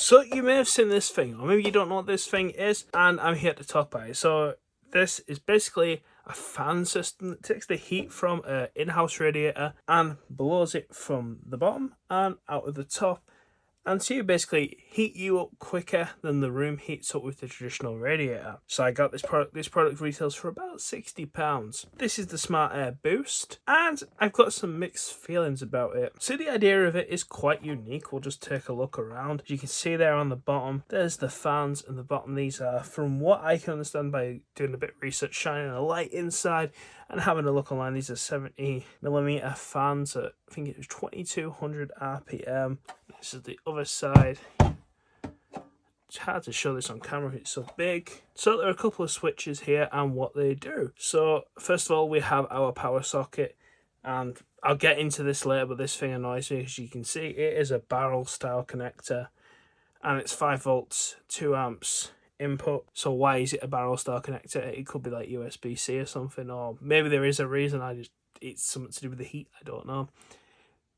So you may have seen this thing, or maybe you don't know what this thing is, and I'm here to talk about it. So this is basically a fan system that takes the heat from an in-house radiator and blows it from the bottom and out of the top. And so you basically heat you up quicker than the room heats up with the traditional radiator. So I got this product. This product retails for about £60. This is the Smart Air Boost, and I've got some mixed feelings about it. So the idea of it is quite unique. We'll just take a look around. As you can see there on the bottom, there's the fans and the bottom. These are, from what I can understand by doing a bit of research, shining a light inside and having a look online. These are 70mm fans at, I think it was 2200 RPM. This is the other side. It's hard to show this on camera, it's so big. So there are a couple of switches here and what they do. So first of all, we have our power socket, and I'll get into this later, but this thing annoys me. As you can see, it is a barrel style connector, and it's 5 volts, 2 amps input. So why is it a barrel style connector? It could be like USB-C or something, or maybe there is a reason. It's something to do with the heat, I don't know.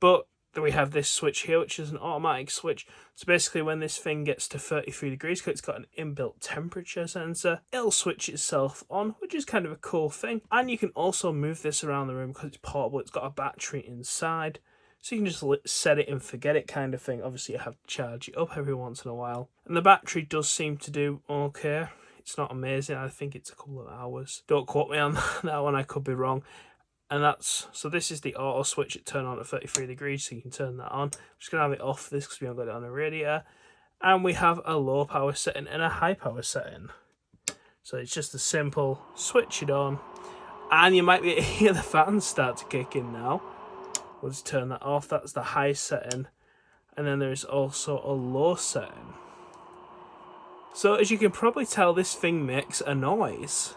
But then we have this switch here, which is an automatic switch. So basically when this thing gets to 33 degrees, because it's got an inbuilt temperature sensor, it'll switch itself on, which is kind of a cool thing. And you can also move this around the room because it's portable. It's got a battery inside, so you can just set it and forget it kind of thing. Obviously you have to charge it up every once in a while. And the battery does seem to do okay. It's not amazing. I think it's a couple of hours. Don't quote me on that one, I could be wrong. And so this is the auto switch. It turn on at 33 degrees, so you can turn that on. I'm just going to have it off this because we haven't got it on a radiator. And we have a low power setting and a high power setting. So it's just a simple switch it on. And you might be able to hear the fans start to kick in now. We'll just turn that off. That's the high setting. And then there's also a low setting. So as you can probably tell, this thing makes a noise.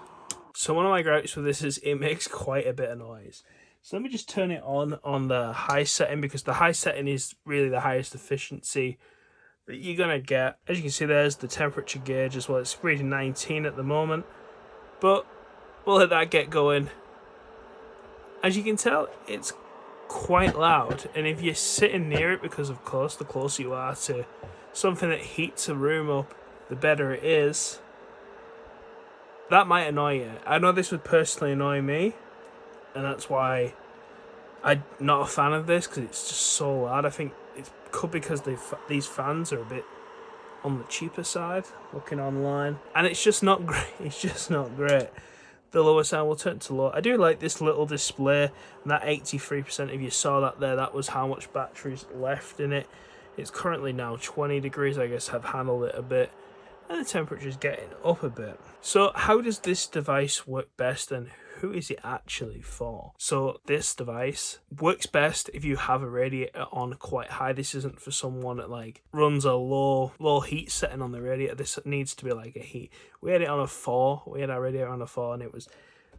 So one of my gripes with this is it makes quite a bit of noise. So let me just turn it on the high setting, because the high setting is really the highest efficiency that you're going to get. As you can see, there's the temperature gauge as well. It's reading 19 at the moment. But we'll let that get going. As you can tell, it's quite loud. And if you're sitting near it, because of course the closer you are to something that heats a room up, the better it is. That might annoy you. I know this would personally annoy me, and that's why I'm not a fan of this, because it's just so loud. I think it could be because these fans are a bit on the cheaper side, looking online, and it's just not great. It's just not great. The lower sound will turn to low. I do like this little display, and that 83%, if you saw that there, that was how much battery's left in it. It's currently now 20 degrees. I guess I've handled it a bit, and the temperature's getting up a bit. So how does this device work best, and who is it actually for? So this device works best if you have a radiator on quite high. This isn't for someone that like runs a low heat setting on the radiator. This needs to be like a heat. We had it on a 4. We had our radiator on a 4, and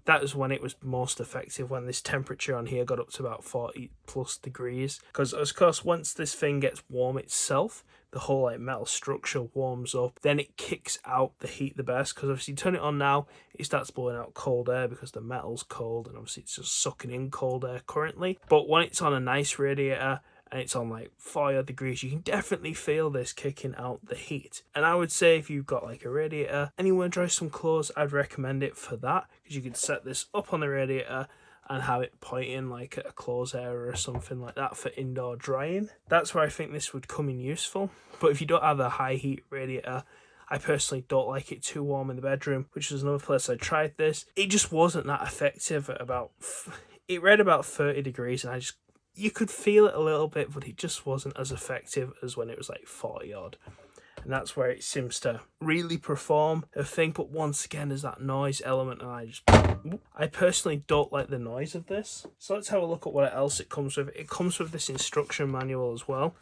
that was when it was most effective, when this temperature on here got up to about 40 plus degrees. Because of course, once this thing gets warm itself, the whole like metal structure warms up, then it kicks out the heat the best. Because obviously you turn it on now, it starts blowing out cold air because the metal's cold, and obviously it's just sucking in cold air currently. But when it's on a nice radiator and it's on like 40 degrees, you can definitely feel this kicking out the heat. And I would say if you've got like a radiator and you want to dry some clothes, I'd recommend it for that, because you could set this up on the radiator and have it pointing like at a clothes area or something like that for indoor drying. That's where I think this would come in useful. But if you don't have a high heat radiator, I personally don't like it too warm in the bedroom, which was another place I tried this. It just wasn't that effective at it read about 30 degrees, and you could feel it a little bit, but it just wasn't as effective as when it was like 40 odd. And that's where it seems to really perform a thing. But once again, there's that noise element, and I personally don't like the noise of this. So let's have a look at what else it comes with. It comes with this instruction manual as well.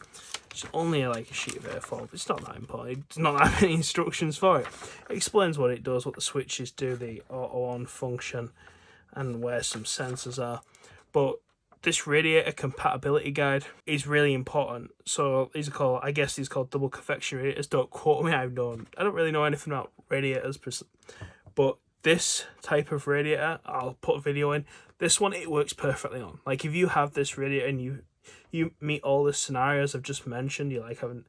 It's only like a sheet of A4, but it's not that important. It's not that many instructions for it. It explains what it does, what the switches do, the auto on function, and where some sensors are. But this radiator compatibility guide is really important. So these are called double convection radiators. Don't quote me, I don't really know anything about radiators, but this type of radiator, I'll put a video in. This one, it works perfectly on. Like if you have this radiator and you meet all the scenarios I've just mentioned, you like having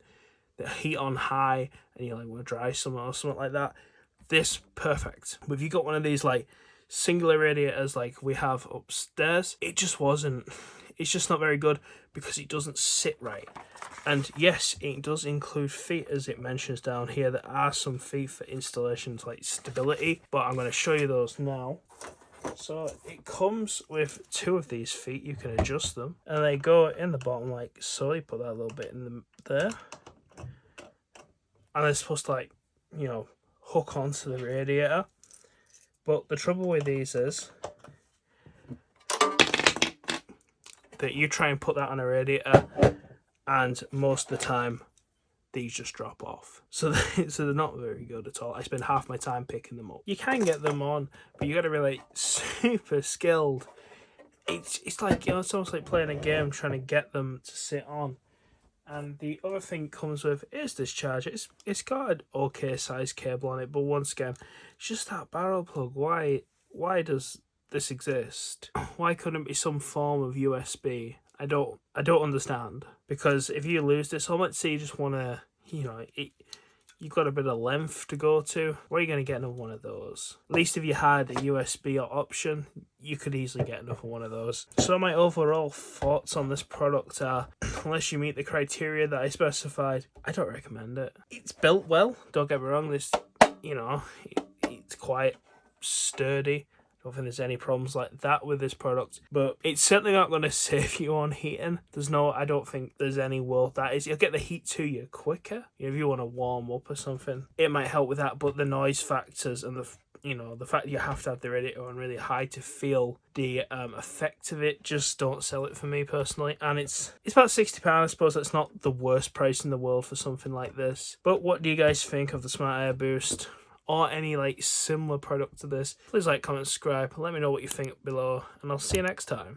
the heat on high and you like want to dry something or something like that, this perfect. But if you got one of these like singular radiators like we have upstairs, it just wasn't. It's just not very good because it doesn't sit right. And yes, it does include feet, as it mentions down here. There are some feet for installations like stability, but I'm going to show you those now. So it comes with 2 of these feet. You can adjust them, and they go in the bottom like so. You put that little bit in there, and they're supposed to like, you know, hook onto the radiator. But the trouble with these is that you try and put that on a radiator, and most of the time these just drop off. So they're not very good at all. I spend half my time picking them up. You can get them on, but you got to be like super skilled. It's like, you know, it's almost like playing a game trying to get them to sit on. And the other thing it comes with is this charger. It's got an okay size cable on it, but once again, it's just that barrel plug. Why does this exist? Why couldn't it be some form of USB? I don't understand, because if you lose this, or let's say you just want to, you know, you've got a bit of length to go to, where are you going to get another one of those? At least if you had a USB option, you could easily get another one of those. So my overall thoughts on this product are, unless you meet the criteria that I specified, I don't recommend it. It's built well, don't get me wrong, this, you know, it's quite sturdy. I don't think there's any problems like that with this product, but it's certainly not going to save you on heating. I don't think there's any world that is. You'll get the heat to you quicker. If you want to warm up or something, it might help with that, but the noise factors and the fact that you have to have the radiator on really high to feel the effect of it just don't sell it for me personally. And it's about £60. I suppose that's not the worst price in the world for something like this. But what do you guys think of the Smart Air Boost, or any like similar product to this? Please like, comment, subscribe, let me know what you think below, and I'll see you next time.